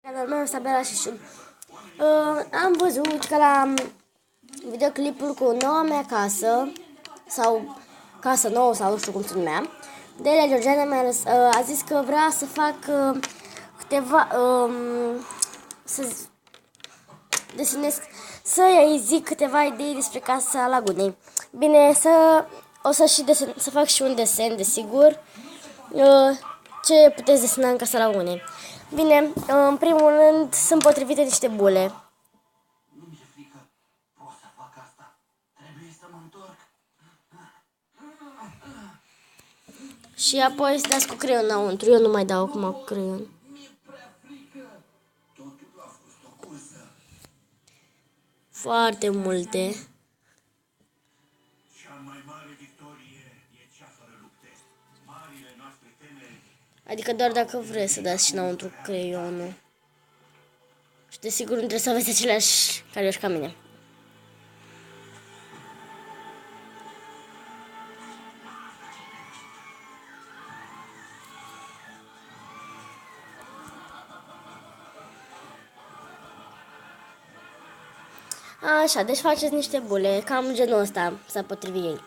Canalul meu este Bela și am văzut că la videoclipul cu noua mea casă sau casă nouă sau nu știu cum se numea, Delia Georgiana a zis că vrea să fac câteva să desenez, să-i zic câteva idei despre Casa Lagunei. Bine, o să fac și un desen, desigur, ce puteți desena în Casa Lagunei. Bine, în primul rând sunt potrivite niște bule. Nu mi-e frică, pot să fac asta. Trebuie să mă întorc. Și apoi să dați cu creion înăuntru. Eu nu mai dau acum cu creion. Mi-e prea frică. Totul a fost o cursă. Foarte multe. Cea mai mare victorie e cea fără lupte. Marile noastre temeri. Adică doar dacă vreți să dați și înăuntru cu creionul. Și desigur nu trebuie să aveți aceleași carioși ca mine. Așa, deci faceți niște bule, cam genul ăsta s-a potrivit ei.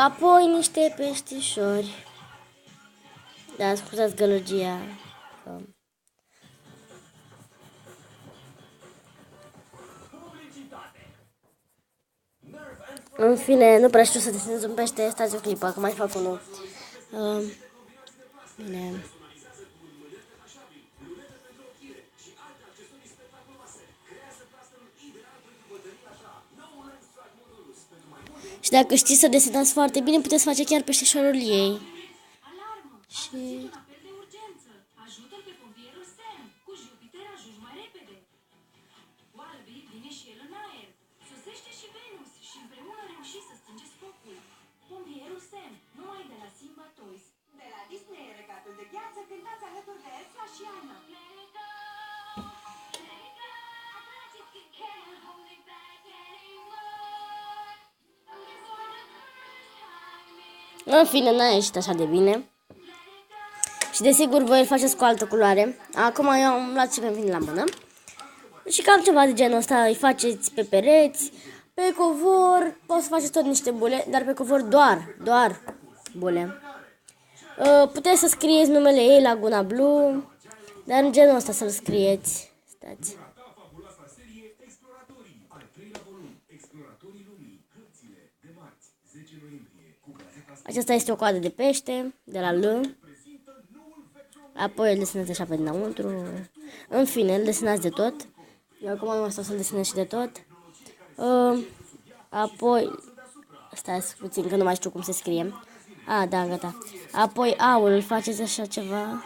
Apoi niște peștișori. Da, scuzați gălăgia. În fine, nu prea știu să desenez un pește, stați o clipă, că mai fac unul. Bine. Și dacă știți să desenați foarte bine, puteți face chiar peștișorul ei. Alarmă! Și... Un apel de urgență! Ajută-l pe pompierul Sam! Cu Jupiter ajungi mai repede! Wallaby vine și el în aer. Sosește și Venus și împreună reușiți să stingeți focul. Pompierul Sam, numai de la Simba Toys. De la Disney, Regatul de Gheață, cântați alături de Elsa și Anna. În fine, n-a ieșit așa de bine. Și desigur voi îl faceți cu altă culoare. Acum eu am luat ce mi vine la mână. Și cam ceva de genul ăsta îi faceți pe pereți, pe covor, poți să faceți tot niște bule, dar pe covor doar bule. Puteți să scrieți numele ei, Laguna Blue, dar în genul ăsta să-l scrieți. Stați. Aceasta este o coadă de pește, de la L. Apoi îl desenați așa pe dinăuntru. În fine, îl desenați de tot. Eu acum nu mai stau să-l desenez și de tot. Apoi, stați puțin că nu mai știu cum se scrie. Da, gata. Apoi aul, îl faceți așa ceva.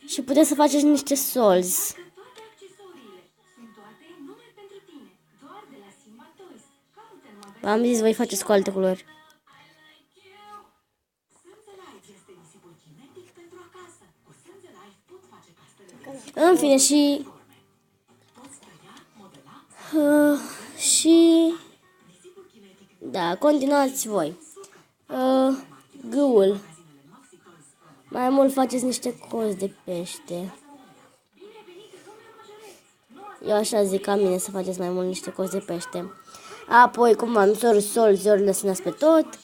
Și puteți să faceți niște solzi. V-am zis, voi faceți cu alte culori. În fine, da, continuați voi. Gâul. Mai mult faceți niște cozi de pește. Eu așa zic ca mine să faceți mai mult niște cozi de pește. Apoi, cum v-am zis, solzi, ori lăsinați pe tot.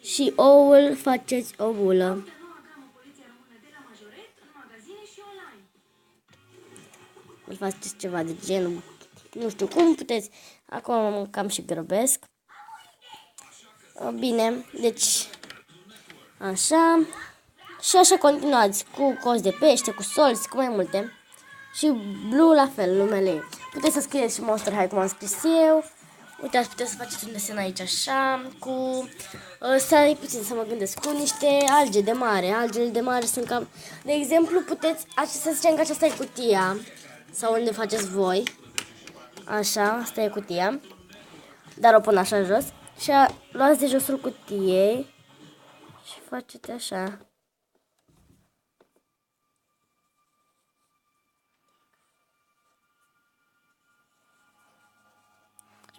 Și oul faceți o bulă. Îl faceți ceva de genul, nu știu cum puteți. Acum cam și grăbesc. Bine, deci așa. Și așa continuați cu cozi de pește, cu solzi, cu mai multe. Și Blue la fel, numele ei. Puteți să scrieți și Monster High cum am scris eu. Uitați, puteți să faceți un desen aici așa, cu, stai puțin să mă gândesc, cu niște alge de mare. Algele de mare sunt cam, de exemplu, puteți, să zicem că aceasta e cutia, sau unde faceți voi. Așa, asta e cutia, dar o pun așa jos. Și luați de josul cutiei și faceți așa.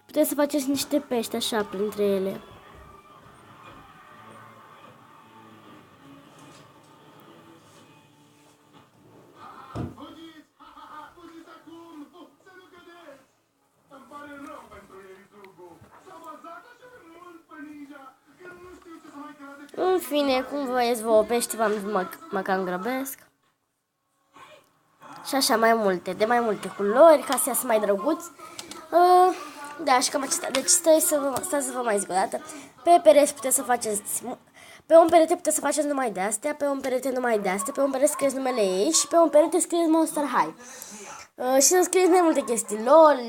Puteți să faceți niște pești așa printre ele. în fine, cum voiesc vouă pește, mă cam grăbesc. Și așa mai multe, de mai multe culori, ca să iasă mai drăguț. Da, și cam acesta. Deci stați să vă mai zic o dată. Pe pereți puteți să faceți... Pe un perete puteți să faceți numai de astea, pe un perete numai de astea, pe un perete scrieți numele ei și pe un perete scrieți Monster High. Și să scrieți mai multe chestii, LOL,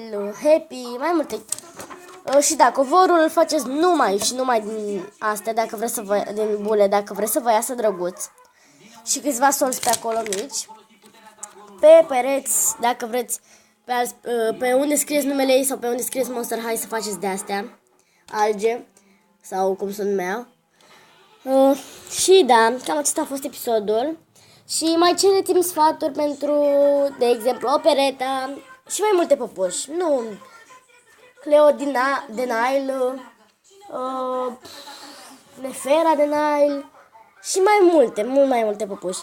Happy, mai multe. Și da, covorul îl faceți numai și numai din astea, dacă vreți să vă, din bule, dacă vreți să vă iasă drăguț. Și câțiva solți pe acolo mici. Pe pereți, dacă vreți, pe unde scrieți numele ei sau pe unde scrieți Monster High să faceți de astea. Alge, sau cum se numeau. Și da, cam acesta a fost episodul. Și mai cereți-mi sfaturi pentru, de exemplu, o peretă și mai multe păpuși. Nu, Cleo de Nile, Nefera de Nile și mai multe, mult mai multe păpuși.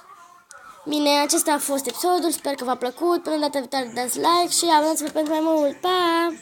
Bine, acesta a fost episodul, sper că v-a plăcut. Până data viitoare dați like și abonați-vă pentru mai mult. Pa!